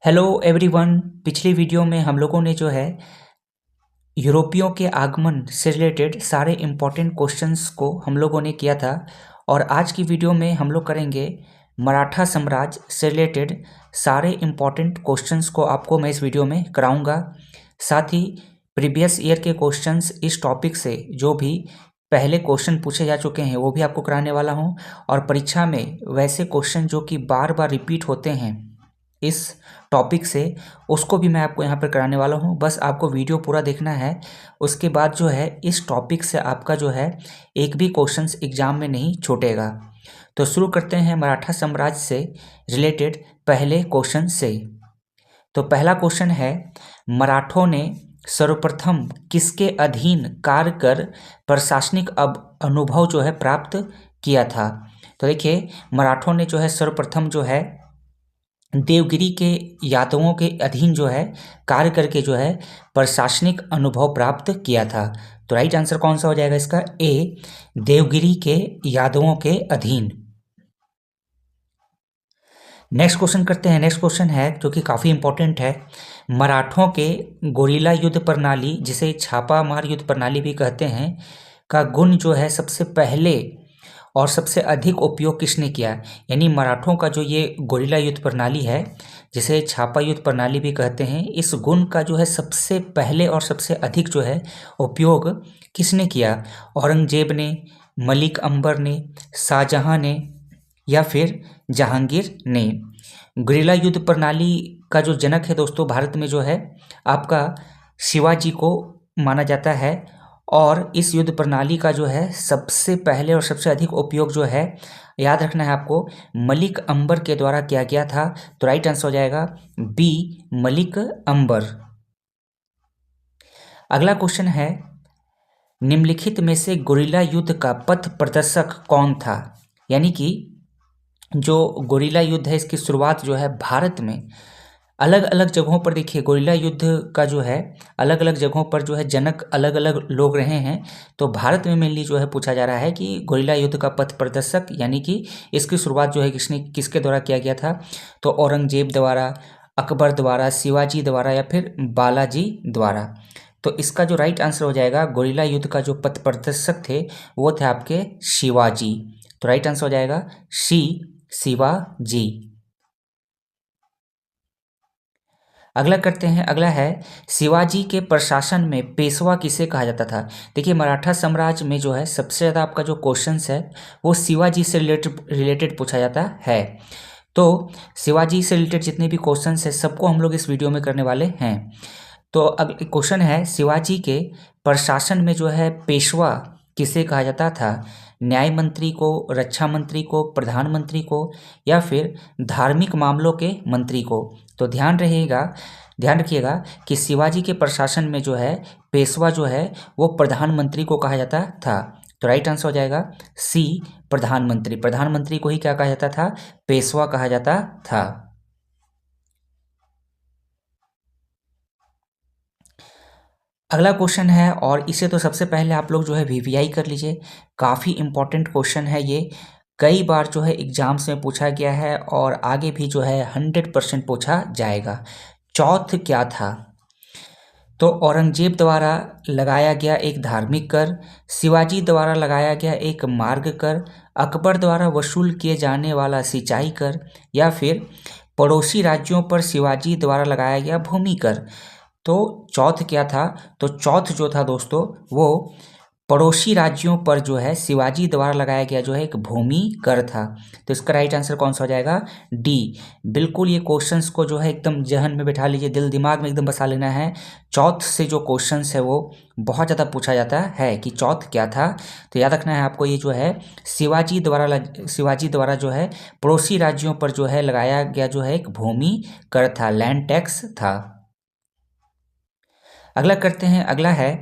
Hello everyone. पिछली video में हम लोगों ने जो है यूरोपियों के आगमन से रिलेटेड सारे इम्पोर्टेंट क्वेश्चंस को हम लोगों ने किया था और आज की वीडियो में हम लोग करेंगे मराठा साम्राज्य से रिलेटेड सारे इम्पोर्टेंट क्वेश्चंस को आपको मैं इस वीडियो में कराऊंगा। साथ ही प्रीवियस ईयर के क्वेश्चंस इस टॉपिक से जो भी पहले क्वेश्चन पूछे जा चुके हैं वो भी आपको कराने वाला हूं और परीक्षा में वैसे क्वेश्चन जो कि बार बार रिपीट होते हैं इस टॉपिक से उसको भी मैं आपको यहाँ पर कराने वाला हूँ। बस आपको वीडियो पूरा देखना है, उसके बाद जो है इस टॉपिक से आपका जो है एक भी क्वेश्चंस एग्जाम में नहीं छूटेगा। तो शुरू करते हैं मराठा साम्राज्य से रिलेटेड पहले क्वेश्चन से। तो पहला क्वेश्चन है, मराठों ने सर्वप्रथम किसके अधीन कार्य कर प्रशासनिक अनुभव जो है प्राप्त किया था। तो देखिए मराठों ने जो है सर्वप्रथम जो है देवगिरी के यादवों के अधीन जो है कार्य करके जो है प्रशासनिक अनुभव प्राप्त किया था। तो राइट आंसर कौन सा हो जाएगा इसका? ए, देवगिरी के यादवों के अधीन। नेक्स्ट क्वेश्चन करते हैं। नेक्स्ट क्वेश्चन है जो कि काफ़ी इंपॉर्टेंट है, मराठों के गोरिल्ला युद्ध प्रणाली जिसे छापा मार युद्ध प्रणाली भी कहते हैं का गुण जो है सबसे पहले और सबसे अधिक उपयोग किसने किया। यानी मराठों का जो ये गोरिल्ला युद्ध प्रणाली है जिसे छापा युद्ध प्रणाली भी कहते हैं, इस गुण का जो है सबसे पहले और सबसे अधिक जो है उपयोग किसने किया? औरंगजेब ने, मलिक अंबर ने, शाहजहां ने या फिर जहांगीर ने। गोरिल्ला युद्ध प्रणाली का जो जनक है दोस्तों भारत में जो है आपका शिवाजी को माना जाता है और इस युद्ध प्रणाली का जो है सबसे पहले और सबसे अधिक उपयोग जो है याद रखना है आपको, मलिक अंबर के द्वारा किया गया था। तो राइट आंसर हो जाएगा बी, मलिक अंबर। अगला क्वेश्चन है, निम्नलिखित में से गोरिल्ला युद्ध का पथ प्रदर्शक कौन था। यानी कि जो गोरिल्ला युद्ध है इसकी शुरुआत जो है भारत में अलग अलग जगहों पर, देखिए गोरिल्ला युद्ध का जो है अलग अलग जगहों पर जो है जनक अलग अलग लोग रहे हैं। तो भारत में मेनली जो है पूछा जा रहा है कि गोरिल्ला युद्ध का पथ प्रदर्शक यानी कि इसकी शुरुआत जो है किसके द्वारा किया गया था। तो औरंगजेब द्वारा, अकबर द्वारा, शिवाजी द्वारा या फिर बालाजी द्वारा। तो इसका जो राइट आंसर हो जाएगा, गोरिल्ला युद्ध का जो पथ प्रदर्शक थे वो थे आपके शिवाजी। तो राइट आंसर हो जाएगा सी, शिवाजी। अगला करते हैं। अगला है, शिवाजी के प्रशासन में पेशवा किसे कहा जाता था। देखिए मराठा साम्राज्य में जो है सबसे ज़्यादा आपका जो क्वेश्चंस है वो शिवाजी से रिलेटेड पूछा जाता है। तो शिवाजी से रिलेटेड जितने भी क्वेश्चंस हैं सबको हम लोग इस वीडियो में करने वाले हैं। तो अगला क्वेश्चन है, शिवाजी के प्रशासन में जो है पेशवा किसे कहा जाता था। न्याय मंत्री को, रक्षा मंत्री को, प्रधानमंत्री को या फिर धार्मिक मामलों के मंत्री को। तो ध्यान रखिएगा कि शिवाजी के प्रशासन में जो है पेशवा जो है वो प्रधानमंत्री को कहा जाता था। तो राइट आंसर हो जाएगा सी, प्रधानमंत्री। प्रधानमंत्री को ही क्या कहा जाता था? पेशवा कहा जाता था। अगला क्वेश्चन है और इसे तो सबसे पहले आप लोग जो है वीवीआई कर लीजिए, काफ़ी इंपॉर्टेंट क्वेश्चन है ये, कई बार जो है एग्जाम्स में पूछा गया है और आगे भी जो है 100% पूछा जाएगा। चौथ क्या था? तो औरंगजेब द्वारा लगाया गया एक धार्मिक कर, शिवाजी द्वारा लगाया गया एक मार्ग कर, अकबर द्वारा वसूल किए जाने वाला सिंचाई कर या फिर पड़ोसी राज्यों पर शिवाजी द्वारा लगाया गया भूमि कर। तो चौथ क्या था? तो चौथ जो था दोस्तों वो पड़ोसी राज्यों पर जो है शिवाजी द्वारा लगाया गया जो है एक भूमि कर था। तो इसका राइट आंसर कौन सा हो जाएगा? डी। बिल्कुल ये क्वेश्चंस को जो है एकदम जहन में बैठा लीजिए, दिल दिमाग में एकदम बसा लेना है। चौथ से जो क्वेश्चंस है वो बहुत ज़्यादा पूछा जाता है कि चौथ क्या था। तो याद रखना है आपको, ये जो है शिवाजी द्वारा जो है पड़ोसी राज्यों पर जो है लगाया गया जो है एक भूमि कर था, लैंड टैक्स था। अगला करते हैं। अगला है,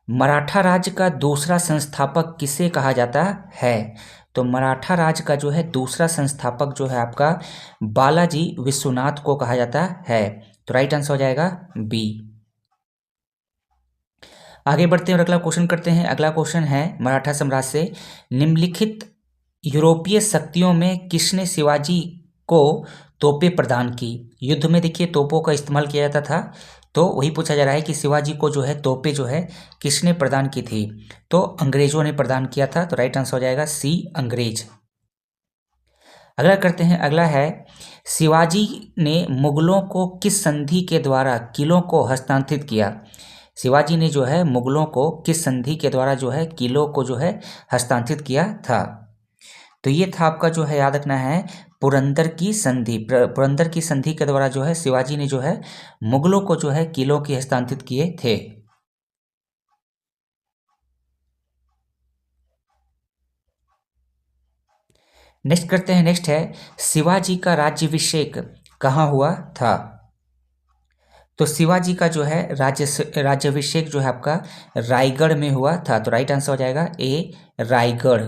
मराठा राज्य का दूसरा संस्थापक किसे कहा जाता है। तो मराठा राज्य का जो है दूसरा संस्थापक जो है आपका बालाजी विश्वनाथ को कहा जाता है। तो राइट आंसर हो जाएगा बी। आगे बढ़ते हैं और अगला क्वेश्चन करते हैं। अगला क्वेश्चन है मराठा साम्राज्य से, निम्नलिखित यूरोपीय शक्तियों में किसने शिवाजी को तोपें प्रदान की। युद्ध में देखिए तोपों का इस्तेमाल किया जाता था, तो वही पूछा जा रहा है कि शिवाजी को जो है तोपें जो है किसने प्रदान की थी, तो अंग्रेजों ने प्रदान किया था। तो राइट आंसर हो जाएगा सी, अंग्रेज। अगला करते हैं, अगला है शिवाजी ने मुगलों को किस संधि के द्वारा किलों को हस्तांतरित किया। शिवाजी ने जो है मुगलों को किस संधि के द्वारा जो है किलों को जो है हस्तांतरित किया था। तो ये था आपका जो है याद रखना है पुरंदर की संधि। पुरंदर की संधि के द्वारा जो है शिवाजी ने जो है मुगलों को जो है किलों की हस्तांतरित किए थे। नेक्स्ट करते हैं, नेक्स्ट है शिवाजी का राज्याभिषेक कहाँ हुआ था। तो शिवाजी का जो है राज्याभिषेक जो है आपका रायगढ़ में हुआ था। तो राइट आंसर हो जाएगा ए, रायगढ़।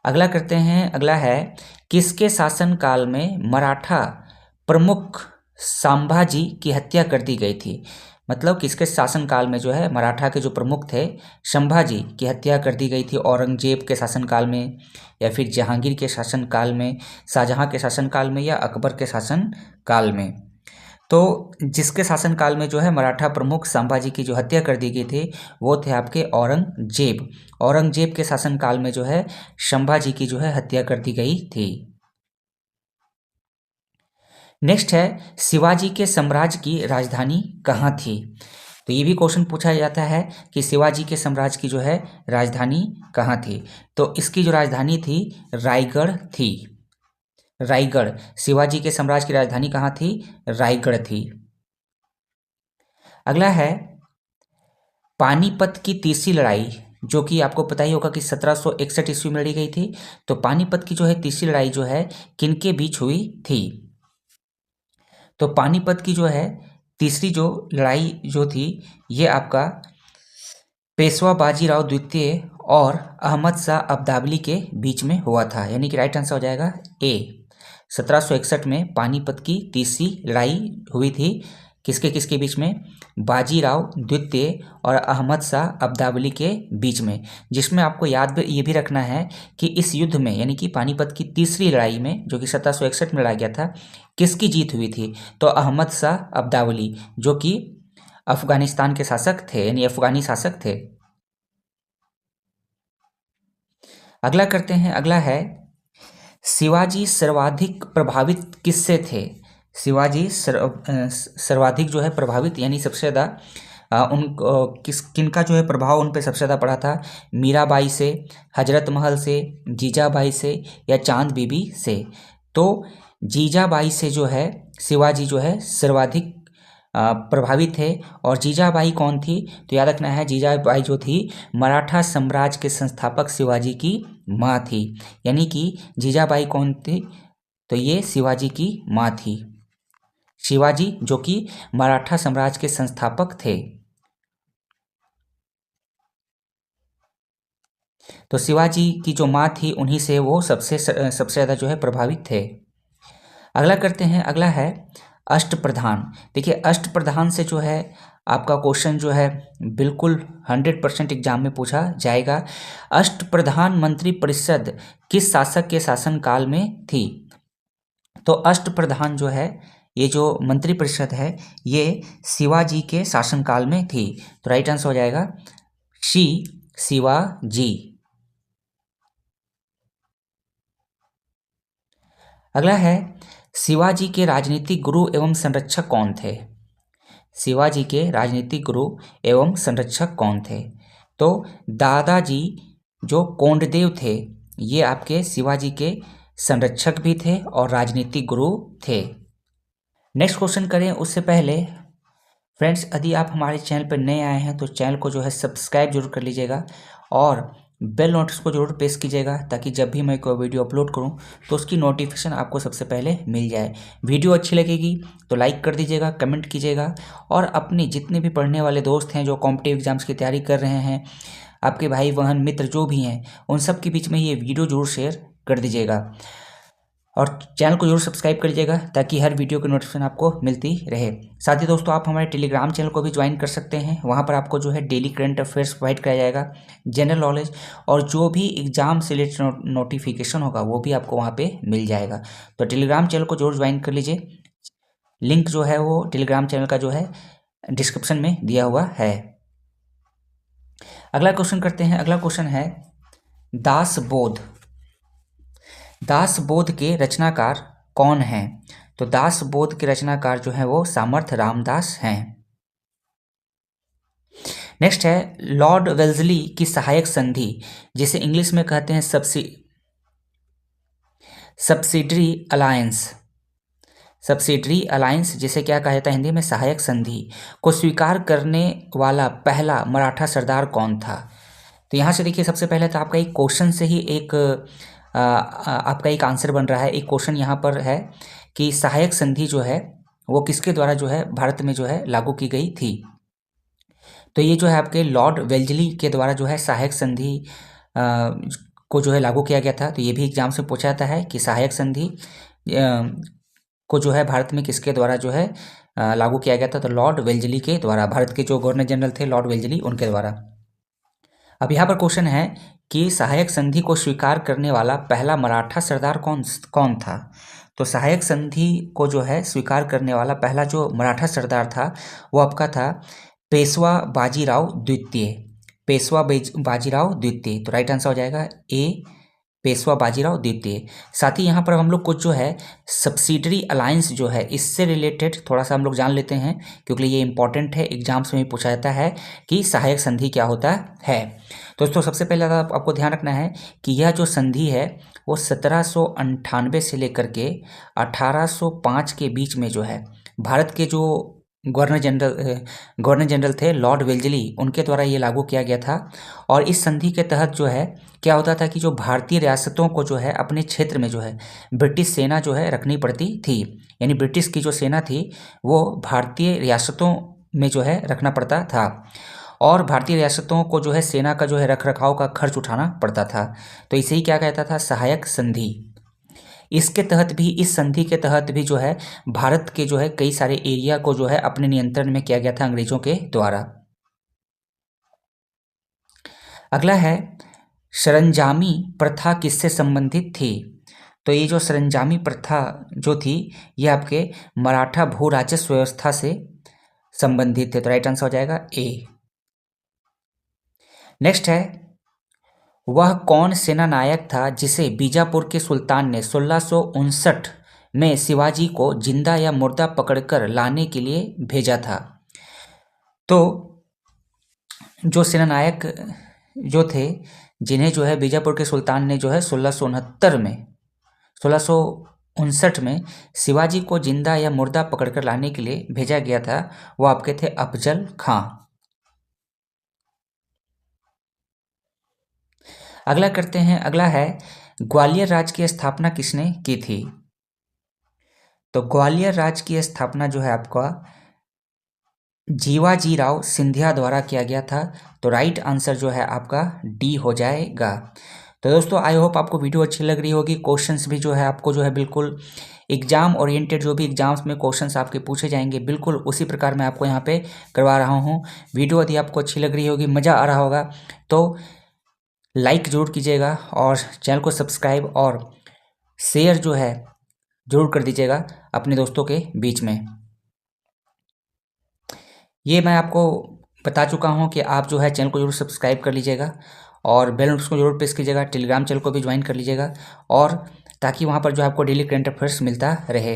अगला करते हैं, अगला है किसके शासनकाल में मराठा प्रमुख संभाजी की हत्या कर दी गई थी। मतलब किसके शासनकाल में जो है मराठा के जो प्रमुख थे संभाजी की हत्या कर दी गई थी। औरंगजेब के शासनकाल में, या फिर जहांगीर के शासनकाल में, शाहजहां के शासनकाल में, या अकबर के शासनकाल में। तो जिसके शासनकाल में जो है मराठा प्रमुख संभाजी की जो हत्या कर दी गई थी वो थे आपके औरंगजेब। औरंगजेब के शासनकाल में जो है संभाजी की जो है हत्या कर दी गई थी। नेक्स्ट है शिवाजी के साम्राज्य की राजधानी कहाँ थी। तो ये भी क्वेश्चन पूछा जाता है कि शिवाजी के साम्राज्य की जो है राजधानी कहाँ थी। तो इसकी जो राजधानी थी रायगढ़ थी। रायगढ़, शिवाजी के साम्राज्य की राजधानी कहाँ थी, रायगढ़ थी। अगला है पानीपत की तीसरी लड़ाई, जो कि आपको पता ही होगा कि 1761 ईस्वी में लड़ी गई थी। तो पानीपत की जो है तीसरी लड़ाई जो है किनके बीच हुई थी। तो पानीपत की जो है तीसरी जो लड़ाई जो थी ये आपका पेशवा बाजीराव द्वितीय और अहमद शाह अब्दाली के बीच में हुआ था। यानी कि राइट आंसर हो जाएगा ए। 1761 में पानीपत की तीसरी लड़ाई हुई थी। किसके किसके बीच में, बाजीराव द्वितीय और अहमद शाह अब्दाली के बीच में। जिसमें आपको याद ये भी रखना है कि इस युद्ध में यानी कि पानीपत की तीसरी लड़ाई में जो कि 1761 में लड़ा गया था, किसकी जीत हुई थी, तो अहमद शाह अब्दाली जो कि अफगानिस्तान के शासक थे, यानी अफगानी शासक थे। अगला करते हैं, अगला है शिवाजी सर्वाधिक प्रभावित किससे थे। शिवाजी सर्वाधिक जो है प्रभावित यानी सबसे ज़्यादा किनका जो है प्रभाव उन पे सबसे ज़्यादा पड़ा था। मीराबाई से, हजरत महल से, जीजाबाई से, या चांद बीबी से। तो जीजाबाई से जो है शिवाजी जो है सर्वाधिक प्रभावित थे। और जीजाबाई कौन थी, तो याद रखना है जीजाबाई जो थी मराठा साम्राज्य के संस्थापक शिवाजी की माँ थी। यानी कि जीजाबाई कौन थी, तो ये शिवाजी की माँ थी। शिवाजी जो कि मराठा साम्राज्य के संस्थापक थे। तो शिवाजी की जो माँ थी उन्हीं से वो सबसे ज़्यादा जो है प्रभावित थे। अगला करते हैं, अगला है अष्टप्रधान। देखिए अष्टप्रधान से जो है आपका क्वेश्चन जो है बिल्कुल 100% एग्जाम में पूछा जाएगा। अष्टप्रधान मंत्री परिषद किस शासक के शासनकाल में थी। तो अष्टप्रधान जो है ये जो मंत्री परिषद है ये शिवाजी के शासनकाल में थी। तो राइट आंसर हो जाएगा सी, शिवाजी। अगला है शिवाजी के राजनीतिक गुरु एवं संरक्षक कौन थे। शिवाजी के राजनीतिक गुरु एवं संरक्षक कौन थे, तो दादाजी जो कोंडदेव थे ये आपके शिवाजी के संरक्षक भी थे और राजनीतिक गुरु थे। नेक्स्ट क्वेश्चन करें उससे पहले फ्रेंड्स, यदि आप हमारे चैनल पर नए आए हैं तो चैनल को जो है सब्सक्राइब जरूर कर लीजिएगा और बेल नोटिस को जरूर प्रेस कीजिएगा, ताकि जब भी मैं कोई वीडियो अपलोड करूं तो उसकी नोटिफिकेशन आपको सबसे पहले मिल जाए। वीडियो अच्छी लगेगी तो लाइक कर दीजिएगा, कमेंट कीजिएगा, और अपने जितने भी पढ़ने वाले दोस्त हैं जो कॉम्पिटिटिव एग्जाम्स की तैयारी कर रहे हैं, आपके भाई बहन मित्र जो भी हैं, उन सब के बीच में ये वीडियो जरूर शेयर कर दीजिएगा। और चैनल को जरूर सब्सक्राइब कर लीजिएगा ताकि हर वीडियो की नोटिफिकेशन आपको मिलती रहे। साथ ही दोस्तों आप हमारे टेलीग्राम चैनल को भी ज्वाइन कर सकते हैं। वहाँ पर आपको जो है डेली करंट अफेयर्स प्रोवाइड कराया जाएगा, जनरल नॉलेज, और जो भी एग्जाम से रिलेटेड नोटिफिकेशन होगा वो भी आपको वहाँ पे मिल जाएगा। तो टेलीग्राम चैनल को जरूर ज्वाइन कर लीजिए। लिंक जो है वो टेलीग्राम चैनल का जो है डिस्क्रिप्शन में दिया हुआ है। अगला क्वेश्चन करते हैं। अगला क्वेश्चन है दासबोध। दासबोध के रचनाकार कौन हैं? तो दासबोध के रचनाकार जो है वो सामर्थ्य रामदास हैं। नेक्स्ट है लॉर्ड वेल्जली की सहायक संधि, जिसे इंग्लिश में कहते हैं सब्सिडरी अलायंस। सब्सिडरी अलायंस जिसे क्या कहा जाता है हिंदी में, सहायक संधि, को स्वीकार करने वाला पहला मराठा सरदार कौन था? तो यहाँ से देखिए सबसे पहले तो आपका एक क्वेश्चन से ही आपका एक आंसर बन रहा है। एक क्वेश्चन यहाँ पर है कि सहायक संधि जो है वो किसके द्वारा जो है भारत में जो है लागू की गई थी? तो ये जो है आपके लॉर्ड वेल्जली के द्वारा जो है सहायक संधि को जो है लागू किया गया था। तो ये भी एग्जाम से पूछा जाता है कि सहायक संधि को जो है भारत में किसके द्वारा जो है लागू किया गया था? तो लॉर्ड वेल्जली के द्वारा, भारत के जो गवर्नर जनरल थे लॉर्ड वेल्जली, उनके द्वारा। अब यहाँ पर क्वेश्चन है कि सहायक संधि को स्वीकार करने वाला पहला मराठा सरदार कौन था? तो सहायक संधि को जो है स्वीकार करने वाला पहला जो मराठा सरदार था वो आपका था पेशवा बाजीराव द्वितीय। पेशवा बाजीराव द्वितीय। तो राइट आंसर हो जाएगा ए, पेशवा बाजीराव द्वितीय। साथ ही यहाँ पर हम लोग कुछ जो है सब्सिडरी अलायंस जो है इससे रिलेटेड थोड़ा सा हम लोग जान लेते हैं, क्योंकि ये इंपॉर्टेंट है, एग्जाम्स में भी पूछा जाता है कि सहायक संधि क्या होता है। दोस्तों सबसे पहले आपको ध्यान रखना है कि यह जो संधि है वो 1798 से लेकर के 1805 के बीच में जो है भारत के जो गवर्नर जनरल थे लॉर्ड वेल्जली, उनके द्वारा ये लागू किया गया था। और इस संधि के तहत जो है क्या होता था कि जो भारतीय रियासतों को जो है अपने क्षेत्र में जो है ब्रिटिश सेना जो है रखनी पड़ती थी, यानी ब्रिटिश की जो सेना थी वो भारतीय रियासतों में जो है रखना पड़ता था, और भारतीय रियासतों को जो है सेना का जो है रख रखाव का खर्च उठाना पड़ता था। तो इसे ही क्या कहता था? सहायक संधि। इसके तहत भी, इस संधि के तहत भी जो है भारत के जो है कई सारे एरिया को जो है अपने नियंत्रण में किया गया था अंग्रेजों के द्वारा। अगला है सरंजामी प्रथा किससे संबंधित थी? तो ये जो सरंजामी प्रथा जो थी ये आपके मराठा भू राजस्व व्यवस्था से संबंधित थे। तो राइट आंसर हो जाएगा ए। नेक्स्ट है वह कौन सेना नायक था जिसे बीजापुर के सुल्तान ने 1659 में शिवाजी को जिंदा या मुर्दा पकड़कर लाने के लिए भेजा था? तो जो सेना नायक जो थे जिन्हें जो है बीजापुर के सुल्तान ने जो है 1659 में शिवाजी को जिंदा या मुर्दा पकड़कर लाने के लिए भेजा गया था, वो आपके थे अफजल खां। अगला करते हैं। अगला है ग्वालियर राज्य की स्थापना किसने की थी? तो ग्वालियर राज्य की स्थापना जो है आपका जीवाजी राव सिंधिया द्वारा किया गया था। तो राइट आंसर जो है आपका डी हो जाएगा। तो दोस्तों आई होप आपको वीडियो अच्छी लग रही होगी। क्वेश्चंस भी जो है आपको जो है बिल्कुल एग्जाम ओरिएंटेड, जो भी एग्जाम्स में क्वेश्चंस आपके पूछे जाएंगे बिल्कुल उसी प्रकार मैं आपको यहाँ पे करवा रहा हूँ। वीडियो यदि आपको अच्छी लग रही होगी, मज़ा आ रहा होगा तो लाइक ज़रूर कीजिएगा और चैनल को सब्सक्राइब और शेयर जो है ज़रूर कर दीजिएगा अपने दोस्तों के बीच में। ये मैं आपको बता चुका हूँ कि आप जो है चैनल को जरूर सब्सक्राइब कर लीजिएगा और बेल नोटिफिकेशन को जरूर प्रेस कीजिएगा। टेलीग्राम चैनल को भी ज्वाइन कर लीजिएगा, और ताकि वहाँ पर जो आपको डेली करंट अफेयर्स मिलता रहे।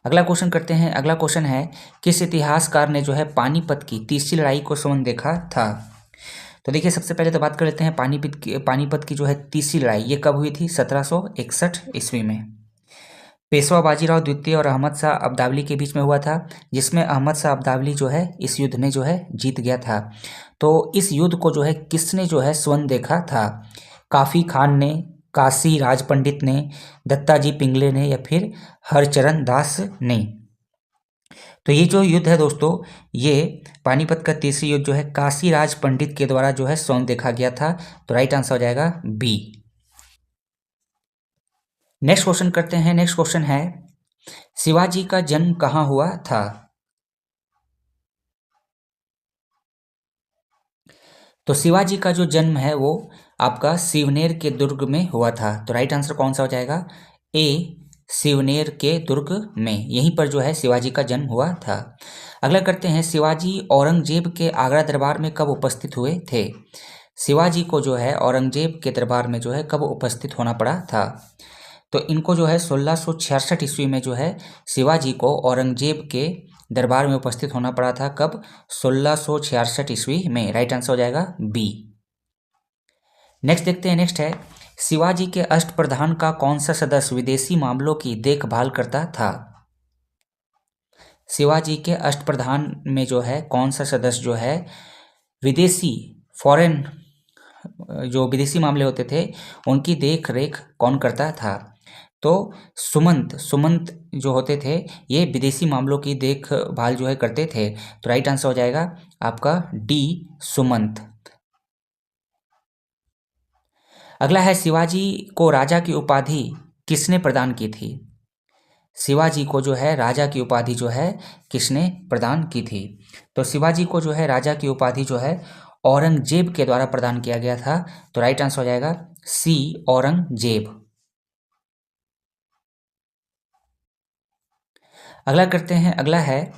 अगला क्वेश्चन करते हैं। अगला क्वेश्चन है किस इतिहासकार ने जो है पानीपत की तीसरी लड़ाई को स्वयं देखा था? तो देखिए सबसे पहले तो बात कर लेते हैं पानीपत की जो है तीसरी लड़ाई ये कब हुई थी? 1761 ईस्वी में पेशवा बाजीराव द्वितीय और अहमद शाह अब्दाली के बीच में हुआ था, जिसमें अहमद शाह अब्दाली जो है इस युद्ध में जो है जीत गया था। तो इस युद्ध को जो है किसने जो है स्वयं देखा था? काफ़ी खान ने, काशी राज पंडित ने, दत्ताजी पिंगले ने, या फिर हरचरण दास ने? तो ये जो युद्ध है दोस्तों, ये पानीपत का तीसरी युद्ध जो है काशी राज पंडित के द्वारा जो है स्वयं देखा गया था। तो राइट आंसर हो जाएगा बी। नेक्स्ट क्वेश्चन करते हैं। नेक्स्ट क्वेश्चन है शिवाजी का जन्म कहाँ हुआ था? तो शिवाजी का जो जन्म है वो आपका शिवनेर के दुर्ग में हुआ था। तो राइट आंसर कौन सा हो जाएगा? ए, शिवनेर के दुर्ग में, यहीं पर जो है शिवाजी का जन्म हुआ था। अगला करते हैं, शिवाजी औरंगजेब के आगरा दरबार में कब उपस्थित हुए थे? शिवाजी को जो है औरंगजेब के दरबार में जो है कब उपस्थित होना पड़ा था? तो इनको जो है 1666 ईस्वी में जो है शिवाजी को औरंगजेब के दरबार में उपस्थित होना पड़ा था। कब? 1666 ईस्वी में। राइट आंसर हो जाएगा बी। नेक्स्ट देखते हैं। नेक्स्ट है, शिवाजी के अष्टप्रधान का कौन सा सदस्य विदेशी मामलों की देखभाल करता था? शिवाजी के अष्टप्रधान में जो है कौन सा सदस्य जो है विदेशी, फॉरेन, जो विदेशी मामले होते थे उनकी देख रेख कौन करता था? तो सुमंत जो होते थे ये विदेशी मामलों की देखभाल जो है करते थे। तो राइट आंसर हो जाएगा आपका डी, सुमंत। अगला है, शिवाजी को राजा की उपाधि किसने प्रदान की थी? शिवाजी को जो है राजा की उपाधि जो है किसने प्रदान की थी? तो शिवाजी को जो है राजा की उपाधि जो है औरंगजेब के द्वारा प्रदान किया गया था। तो राइट आंसर हो जाएगा सी, औरंगजेब। अगला करते हैं। अगला है,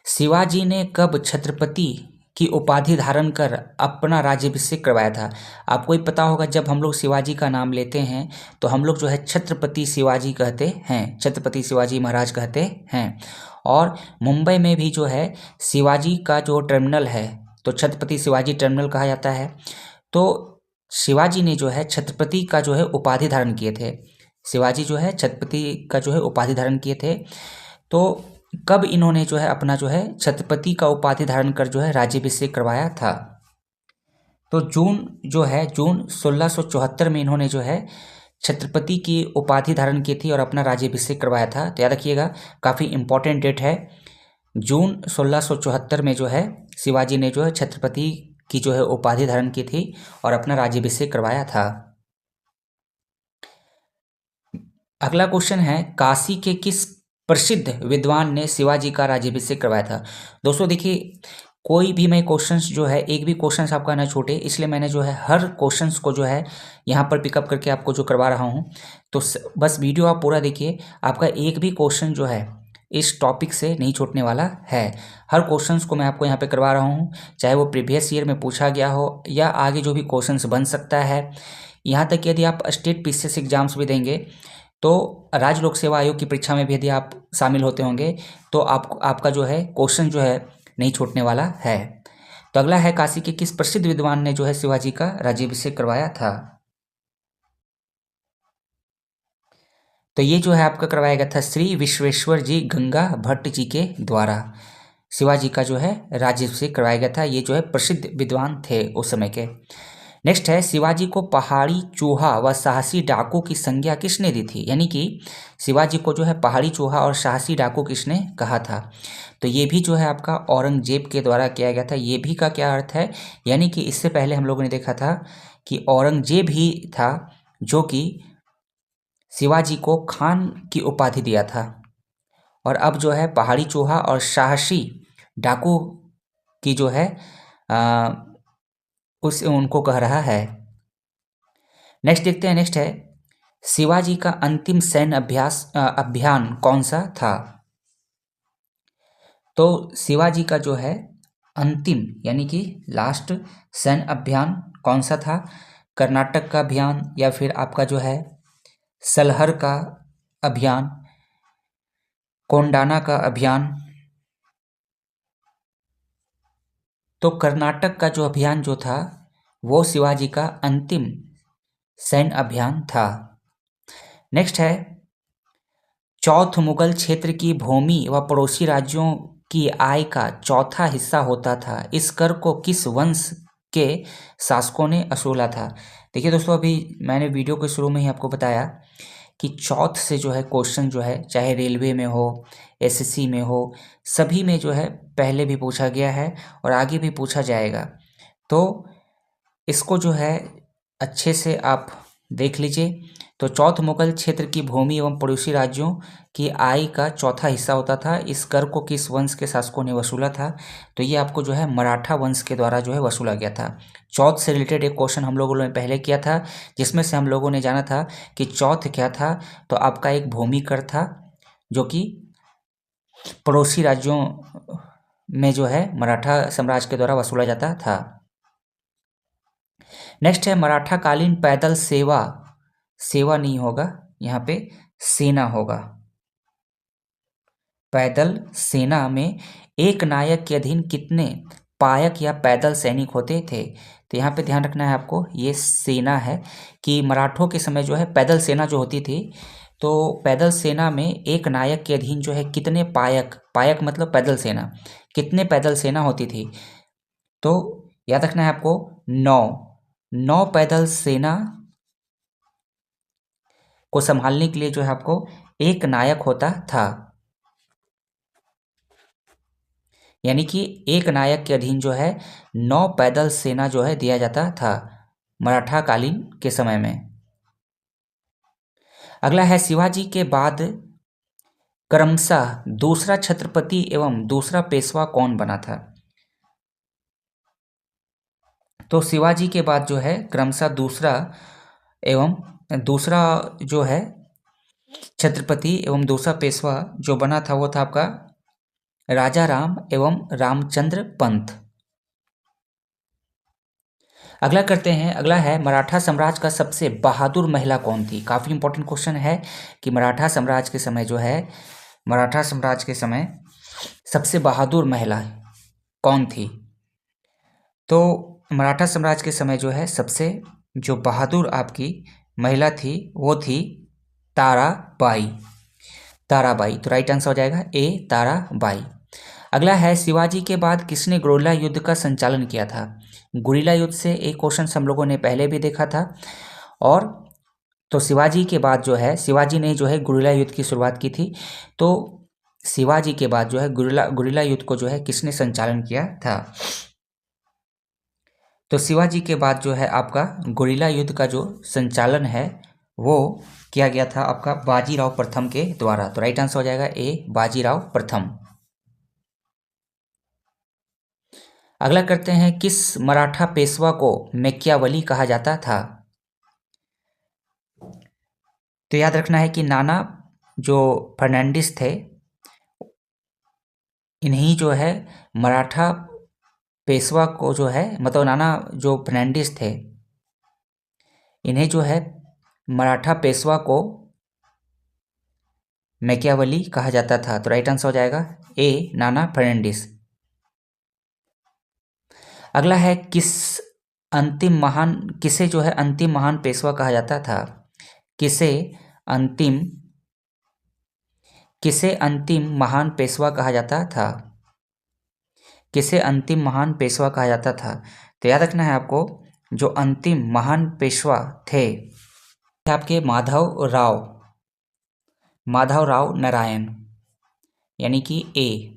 शिवाजी ने कब छत्रपति की उपाधि धारण कर अपना राज्याभिषेक करवाया था? आपको ही पता होगा, जब हम लोग शिवाजी का नाम लेते हैं तो हम लोग जो है छत्रपति शिवाजी कहते हैं, छत्रपति शिवाजी महाराज कहते हैं। और मुंबई में भी जो है शिवाजी का जो टर्मिनल है तो छत्रपति शिवाजी टर्मिनल कहा जाता है। तो शिवाजी ने जो है छत्रपति का जो है उपाधि धारण किए थे। शिवाजी जो है छत्रपति का जो है उपाधि धारण किए थे। तो कब इन्होंने जो है अपना जो है छत्रपति का उपाधि धारण कर जो है राज्याभिषेक करवाया था? तो जून 1674 में इन्होंने जो है छत्रपति की उपाधि धारण की थी और अपना राज्याभिषेक करवाया था। तो याद रखिएगा, काफ़ी इंपॉर्टेंट डेट है। जून 1674 में जो है शिवाजी ने जो है छत्रपति की जो है उपाधि धारण की थी और अपना राज्याभिषेक करवाया था। अगला क्वेश्चन है, काशी के किस प्रसिद्ध विद्वान ने शिवाजी का राज्याभिषेक करवाया था? दोस्तों देखिए, कोई भी मैं क्वेश्चंस जो है, एक भी क्वेश्चंस आपका ना छूटे, इसलिए मैंने जो है हर क्वेश्चंस को जो है यहाँ पर पिकअप करके आपको जो करवा रहा हूँ। तो बस वीडियो आप पूरा देखिए, आपका एक भी क्वेश्चन जो है इस टॉपिक से नहीं छूटने वाला है। हर क्वेश्चंस को मैं आपको यहाँ पे करवा रहा हूँ, चाहे वो प्रीवियस ईयर में पूछा गया हो या आगे जो भी क्वेश्चंस बन सकता है। यहाँ तक यदि आप स्टेट पीसीएस एग्जाम्स भी देंगे तो राज्य लोक सेवा आयोग की परीक्षा में भी यदि आप शामिल होते होंगे तो आपका जो है क्वेश्चन जो है नहीं छूटने वाला है। तो अगला है, काशी के किस प्रसिद्ध विद्वान ने जो है शिवाजी का राज्याभिषेक करवाया था? तो ये जो है आपका करवाया गया था श्री विश्वेश्वर जी गंगा भट्ट जी के द्वारा शिवाजी का जो है राज्याभिषेक करवाया गया था। ये जो है प्रसिद्ध विद्वान थे उस समय के। नेक्स्ट है, शिवाजी को पहाड़ी चूहा व साहसी डाकू की संज्ञा किसने दी थी? यानी कि शिवाजी को जो है पहाड़ी चूहा और साहसी डाकू किसने कहा था? तो ये भी जो है आपका औरंगजेब के द्वारा किया गया था। ये भी का क्या अर्थ है? यानी कि इससे पहले हम लोगों ने देखा था कि औरंगजेब ही था जो कि शिवाजी को खान की उपाधि दिया था, और अब जो है पहाड़ी चूहा और साहसी डाकू की जो है उनको कह रहा है। नेक्स्ट देखते हैं। नेक्स्ट है, शिवाजी का अंतिम सैन्य अभियान कौन सा था? तो शिवाजी का जो है अंतिम यानी कि लास्ट सैन्य अभियान कौन सा था? कर्नाटक का अभियान या फिर आपका जो है सलहर का अभियान, कोंडाना का अभियान? तो कर्नाटक का जो अभियान जो था वो शिवाजी का अंतिम सैन्य अभियान था। नेक्स्ट है, चौथ मुगल क्षेत्र की भूमि व पड़ोसी राज्यों की आय का चौथा हिस्सा होता था। इस कर को किस वंश के शासकों ने असूला था? देखिए दोस्तों, अभी मैंने वीडियो के शुरू में ही आपको बताया कि चौथ से जो है क्वेश्चन जो है चाहे रेलवे में हो, एसएससी में हो, सभी में जो है पहले भी पूछा गया है और आगे भी पूछा जाएगा। तो इसको जो है अच्छे से आप देख लीजिए। तो चौथ मुगल क्षेत्र की भूमि एवं पड़ोसी राज्यों की आय का चौथा हिस्सा होता था। इस कर को किस वंश के शासकों ने वसूला था? तो ये आपको जो है मराठा वंश के द्वारा जो है वसूला गया था। चौथ से रिलेटेड एक क्वेश्चन हम लोगों ने पहले किया था, जिसमें से हम लोगों ने जाना था कि चौथ क्या था। तो आपका एक भूमि कर था जो कि पड़ोसी राज्यों में जो है मराठा साम्राज्य के द्वारा वसूला जाता था। नेक्स्ट है मराठा कालीन पैदल सेवा। सेवा नहीं होगा यहाँ पे, सेना होगा। पैदल सेना में एक नायक के अधीन कितने पायक या पैदल सैनिक होते थे? तो यहाँ पे ध्यान रखना है आपको, ये सेना है कि मराठों के समय जो है पैदल सेना जो होती थी, तो पैदल सेना में एक नायक के अधीन जो है कितने पायक, पायक मतलब पैदल सेना, कितने पैदल सेना होती थी? तो याद रखना है आपको 9 पैदल सेना को संभालने के लिए जो है आपको एक नायक होता था। यानी कि एक नायक के अधीन जो है 9 पैदल सेना जो है दिया जाता था मराठा कालीन के समय में। अगला है शिवाजी के बाद क्रमशः दूसरा छत्रपति एवं दूसरा पेशवा कौन बना था? तो शिवाजी के बाद जो है क्रमशः दूसरा जो है छत्रपति एवं दूसरा पेशवा जो बना था वो था आपका राजा राम एवं रामचंद्र पंत। अगला करते हैं, अगला है मराठा साम्राज्य का सबसे बहादुर महिला कौन थी? काफ़ी इंपॉर्टेंट क्वेश्चन है कि मराठा साम्राज्य के समय जो है, मराठा साम्राज्य के समय सबसे बहादुर महिला कौन थी? तो मराठा साम्राज्य के समय जो है सबसे जो बहादुर आपकी महिला थी वो थी ताराबाई। ताराबाई, तो राइट आंसर हो जाएगा ए, ताराबाई। अगला है शिवाजी के बाद किसने गुरिल्ला युद्ध का संचालन किया था? गुरिल्ला युद्ध से एक क्वेश्चन हम लोगों ने पहले भी देखा था। और तो शिवाजी के बाद जो है, शिवाजी ने जो है गुरिल्ला युद्ध की शुरुआत की थी। तो शिवाजी के बाद जो है गुरिल्ला युद्ध को जो है किसने संचालन किया था? तो शिवाजी के बाद जो है आपका गुरिल्ला युद्ध का जो संचालन है वो किया गया था आपका बाजीराव प्रथम के द्वारा। तो राइट आंसर हो जाएगा ए, बाजीराव प्रथम। अगला करते हैं, किस मराठा पेशवा को मैकियावली कहा जाता था? तो याद रखना है कि नाना जो फर्नांडिस थे, इन्हीं जो है मराठा पेशवा को जो है, मतलब नाना जो फर्नांडिस थे, इन्हें जो है मराठा पेशवा को मैकियावली कहा जाता था। तो राइट आंसर हो जाएगा ए, नाना फर्नांडिस। अगला है किसे जो है अंतिम महान पेशवा कहा जाता था? किसे अंतिम महान पेशवा कहा जाता था? किसे अंतिम महान पेशवा कहा जाता था? तो याद रखना है आपको, जो अंतिम महान पेशवा थे आपके माधव राव नारायण, यानी कि ए।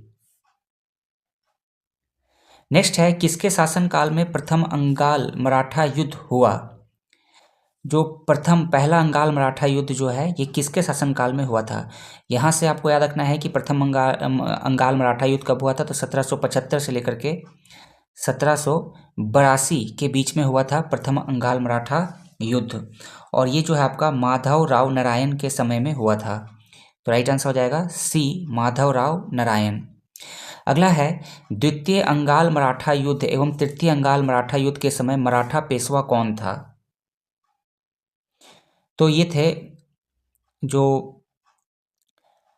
नेक्स्ट है, किसके शासनकाल में प्रथम अंगाल मराठा युद्ध हुआ? जो पहला अंगाल मराठा युद्ध जो है ये किसके शासनकाल में हुआ था? यहाँ से आपको याद रखना है कि प्रथम अंगाल मराठा युद्ध कब हुआ था? तो 1775 से लेकर के 1782 के बीच में हुआ था प्रथम अंगाल मराठा युद्ध। और ये जो है आपका माधव राव नारायण के समय में हुआ था। तो राइट आंसर हो जाएगा सी, माधव राव नारायण। अगला है, द्वितीय अंगाल मराठा युद्ध एवं तृतीय अंगाल मराठा युद्ध के समय मराठा पेशवा कौन था? तो ये थे जो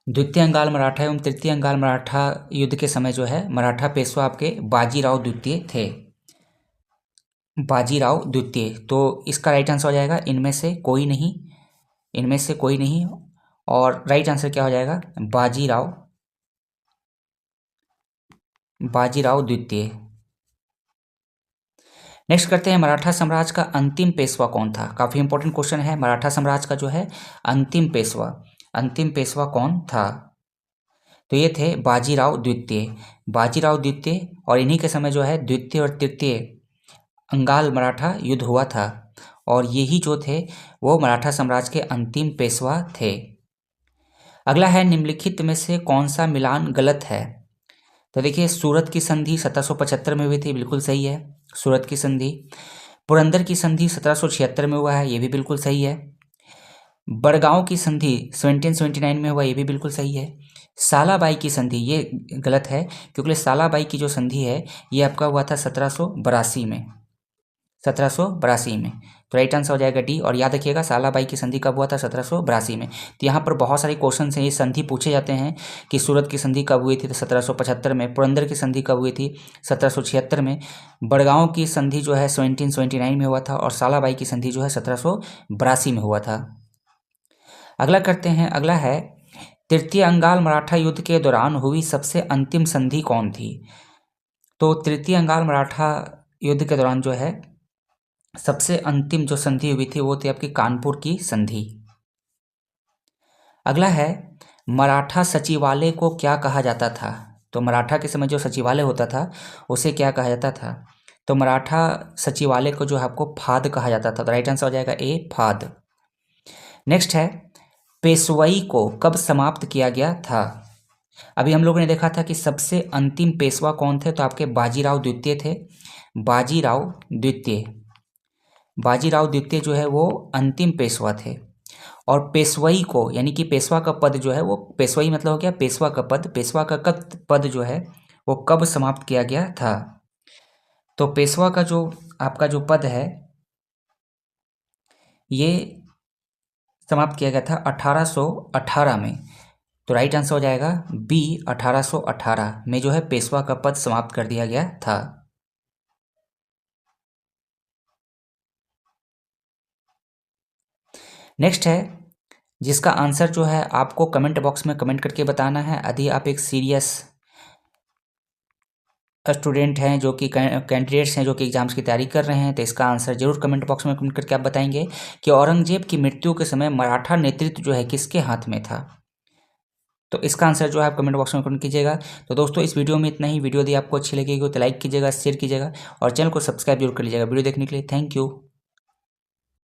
द्वितीय अंगाल मराठा एवं तृतीय अंगाल मराठा युद्ध के समय जो है मराठा पेशवा आपके बाजीराव द्वितीय थे। बाजीराव द्वितीय, तो इसका राइट आंसर हो जाएगा इनमें से कोई नहीं। और राइट आंसर क्या हो जाएगा? बाजीराव द्वितीय। नेक्स्ट करते हैं, मराठा साम्राज्य का अंतिम पेशवा कौन था? काफ़ी इंपॉर्टेंट क्वेश्चन है। मराठा साम्राज्य का जो है अंतिम पेशवा कौन था? तो ये थे बाजीराव द्वितीय। और इन्हीं के समय जो है द्वितीय और तृतीय अंगाल मराठा युद्ध हुआ था। और यही जो थे वो मराठा साम्राज्य के अंतिम पेशवा थे। अगला है निम्नलिखित में से कौन सा मिलान गलत है। तो देखिए सूरत की संधि 1775 में हुई थी, बिल्कुल सही है सूरत की संधि। पुरंदर की संधि 1776 में हुआ है, ये भी बिल्कुल सही है। बड़गांव की संधि 1779 में हुआ, ये भी बिल्कुल सही है। सालाबाई की संधि ये गलत है, क्योंकि सालाबाई की जो संधि है ये आपका हुआ था 1782 में, 1782 में। तो राइट आंसर हो जाएगा डी। और याद रखिएगा सालाबाई की संधि कब हुआ था, 1782 में। तो यहाँ पर बहुत सारे क्वेश्चन हैं, ये संधि पूछे जाते हैं कि सूरत की संधि कब हुई थी, तो 1775 में। पुरंदर की संधि कब हुई थी, 1776 में। बड़गांव की संधि जो है 1779 में हुआ था, और सालाबाई की संधि जो है 1782 में हुआ था। अगला करते हैं, अगला है तृतीय अंगाल मराठा युद्ध के दौरान हुई सबसे अंतिम संधि कौन थी। तो तृतीय अंगाल मराठा युद्ध के दौरान जो है सबसे अंतिम जो संधि हुई थी वो थी आपकी कानपुर की संधि। अगला है मराठा सचिवालय को क्या कहा जाता था। तो मराठा के समय जो सचिवालय होता था उसे क्या कहा जाता था। तो मराठा सचिवालय को जो है आपको फाद कहा जाता था। तो राइट आंसर हो जाएगा ए, फाद। नेक्स्ट है पेशवाई को कब समाप्त किया गया था। अभी हम लोगों ने देखा था कि सबसे अंतिम पेशवा कौन थे, तो आपके बाजीराव द्वितीय थे। बाजीराव द्वितीय जो है वो अंतिम पेशवा थे। और पेशवाई को यानी कि पेशवा का पद जो है वो, पेशवाई मतलब हो गया पेशवा का पद, पेशवा का पद जो है वो कब समाप्त किया गया था। तो पेशवा का जो आपका जो पद है ये समाप्त किया गया था 1818 में। तो राइट आंसर हो जाएगा बी, 1818 में जो है पेशवा का पद समाप्त कर दिया गया था। नेक्स्ट है जिसका आंसर जो है आपको कमेंट बॉक्स में कमेंट करके बताना है। यदि आप एक सीरियस स्टूडेंट हैं, जो कि कैंडिडेट्स हैं जो कि एग्जाम्स की तैयारी कर रहे हैं, तो इसका आंसर जरूर कमेंट बॉक्स में कमेंट करके आप बताएंगे कि औरंगजेब की मृत्यु के समय मराठा नेतृत्व जो है किसके हाथ में था। तो इसका आंसर जो है आप कमेंट बॉक्स में कमेंट कीजिएगा। तो दोस्तों इस वीडियो में इतना ही। वीडियो यदि आपको अच्छी लगेगी तो लाइक कीजिएगा, शेयर कीजिएगा और चैनल को सब्सक्राइब जरूर कर लीजिएगा। वीडियो देखने के लिए थैंक यू।